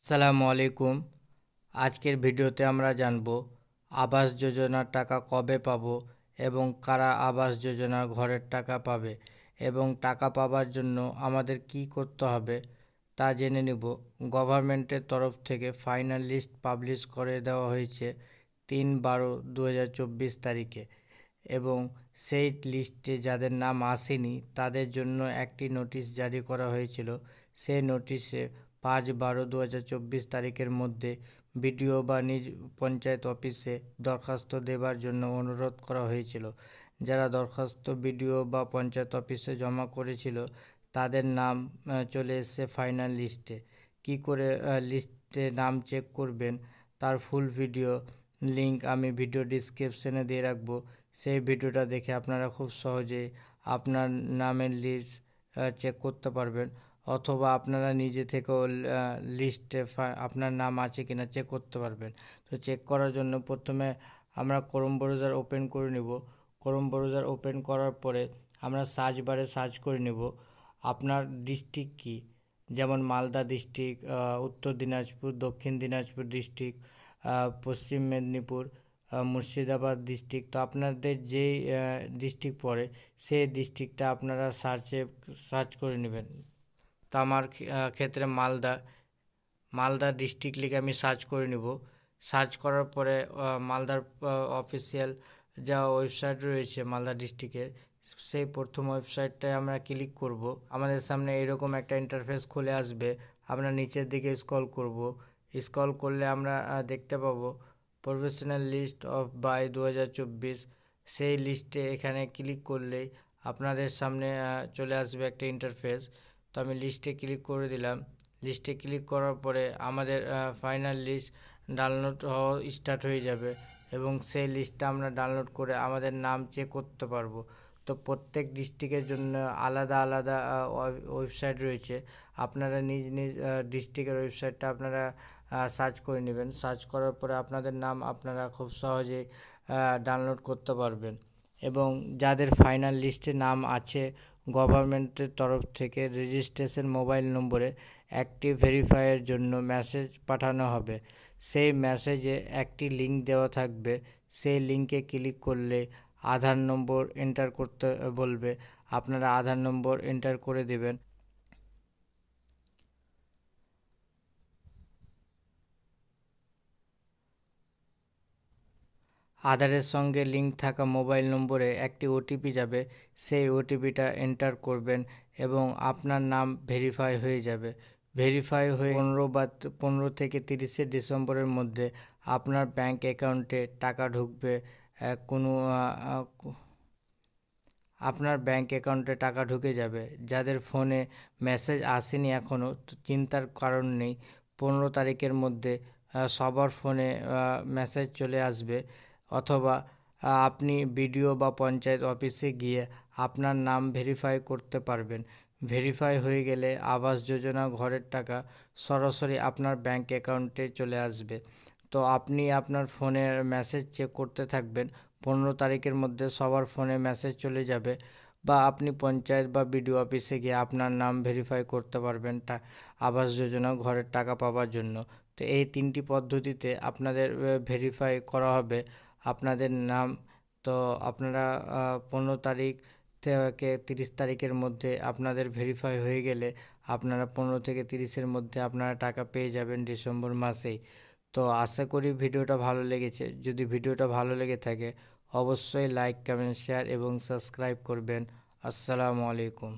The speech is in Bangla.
আসসালামু আলাইকুম। আজকের ভিডিওতে আমরা জানব আবাস যোজনার টাকা কবে পাবো এবং কারা আবাস যোজনার ঘরের টাকা পাবে এবং টাকা পাবার জন্য আমাদের কি করতে হবে তা জেনে নেব। গভর্নমেন্টের তরফ থেকে ফাইনাল লিস্ট পাবলিশ করে দেওয়া হয়েছে 3/12/2024 তারিখে এবং সেই লিস্টে যাদের নাম আসেনি তাদের জন্য একটি নোটিশ জারি করা হয়েছিল। সেই নোটিশে 5/12/2024 তারিখের মধ্যে বিডিও বা নিজ পঞ্চায়েত অফিসে দরখাস্ত দেবার জন্য অনুরোধ করা হয়েছিল। যারা দরখাস্ত বিডিও বা পঞ্চায়েত অফিসে জমা করেছিল তাদের নাম চলে এসেছে ফাইনাল লিস্টে। কি করে লিস্টে নাম চেক করবেন তার ফুল ভিডিও লিংক আমি ভিডিও ডিসক্রিপশনে দিয়ে রাখবো। সেই ভিডিওটা দেখে আপনারা খুব সহজেই আপনার নামের লিস্ট চেক করতে পারবেন, অথবা আপনারা নিজে থেকেও লিস্টে আপনার নাম আছে কিনা চেক করতে পারবেন। তো চেক করার জন্য প্রথমে আমরা ক্রোম ব্রাউজার ওপেন করে নেব। ক্রোম ব্রাউজার ওপেন করার পরে আমরা সার্চ বারে সার্চ করে নেব আপনার ডিস্ট্রিক্ট কী, যেমন মালদা ডিস্ট্রিক্ট, উত্তর দিনাজপুর, দক্ষিণ দিনাজপুর ডিস্ট্রিক্ট, পশ্চিম মেদিনীপুর, মুর্শিদাবাদ ডিস্ট্রিক্ট। তো আপনাদের যেই ডিস্ট্রিক্ট পড়ে সেই ডিস্ট্রিক্টটা আপনারা সার্চ করে নেবেন। তো আমার ক্ষেত্রে মালদা ডিস্ট্রিক্ট লিখে আমি সার্চ করে নেব। সার্চ করার পরে মালদার অফিসিয়াল যা ওয়েবসাইট রয়েছে মালদা ডিস্ট্রিক্টের, সেই প্রথম ওয়েবসাইটটায় আমরা ক্লিক করব। আমাদের সামনে এরকম একটা ইন্টারফেস খুলে আসবে। আমরা নিচের দিকে স্ক্রল করব। স্ক্রল করলে আমরা দেখতে পাবো প্রফেশনাল লিস্ট অফ বাই 2024। সেই লিস্টে এখানে ক্লিক করলেই আপনাদের সামনে চলে আসবে একটা ইন্টারফেস। তো আমি লিস্টে ক্লিক করে দিলাম। লিস্টে ক্লিক করার পরে আমাদের ফাইনাল লিস্ট ডাউনলোড হওয়া স্টার্ট হয়ে যাবে এবং সেই লিস্টটা আমরা ডাউনলোড করে আমাদের নাম চেক করতে পারবো। তো প্রত্যেক ডিস্ট্রিক্টের জন্য আলাদা আলাদা ওয়েবসাইট রয়েছে। আপনারা নিজ নিজ ডিস্ট্রিক্টের ওয়েবসাইটটা আপনারা সার্চ করে নেবেন। সার্চ করার পরে আপনাদের নাম আপনারা খুব সহজেই ডাউনলোড করতে পারবেন। এবং যাদের ফাইনাল লিস্টে নাম আছে গভর্নমেন্টের তরফ থেকে রেজিস্ট্রেশন মোবাইল নম্বরে একটি ভেরিফাইয়ের জন্য মেসেজ পাঠানো হবে। সেই মেসেজে একটি লিঙ্ক দেওয়া থাকবে। সেই লিঙ্কে ক্লিক করলে আধার নম্বর এন্টার করতে বলবে। আপনারা আধার নম্বর এন্টার করে দেবেন। আধারের সঙ্গে লিঙ্ক থাকা মোবাইল নম্বরে একটি ওটিপি যাবে। সেই ওটিপিটা এন্টার করবেন এবং আপনার নাম ভেরিফাই হয়ে যাবে। ভেরিফাই হয়ে 15 থেকে 30শে ডিসেম্বরের মধ্যে আপনার ব্যাংক অ্যাকাউন্টে টাকা ঢুকবে। আপনার ব্যাংক অ্যাকাউন্টে টাকা ঢুকে যাবে। যাদের ফোনে মেসেজ আসেনি এখনও, তো চিন্তার কারণ নেই। 15 তারিখের মধ্যে সবার ফোনে মেসেজ চলে আসবে। অথবা আপনি বিডিও বা পঞ্চায়েত অফিসে গিয়ে আপনার নাম ভেরিফাই করতে পারবেন। ভেরিফাই হয়ে গেলে আবাস যোজনা ঘরের টাকা সরাসরি আপনার ব্যাংক অ্যাকাউন্টে চলে আসবে। তো আপনি আপনার ফোনের মেসেজ চেক করতে থাকবেন। 15 তারিখের মধ্যে সবার ফোনে মেসেজ চলে যাবে, বা আপনি পঞ্চায়েত বা বিডিও অফিসে গিয়ে আপনার নাম ভেরিফাই করতে পারবেন আবাস যোজনা ঘরের টাকা পাওয়ার জন্য। তো এই 3টি পদ্ধতিতে আপনাদের ভেরিফাই করা হবে আপনাদের নাম। তো আপনারা 15 তারিখ থেকে 30 তারিখের মধ্যে আপনাদের ভেরিফাই হয়ে গেলে আপনারা 15 থেকে 30-এর মধ্যে আপনারা টাকা পেয়ে যাবেন ডিসেম্বর মাসেই। তো আশা করি ভিডিওটা ভালো লেগেছে। যদি ভিডিওটা ভালো লেগে থাকে অবশ্যই লাইক, কমেন্ট, শেয়ার এবং সাবস্ক্রাইব করবেন। আসসালামু আলাইকুম।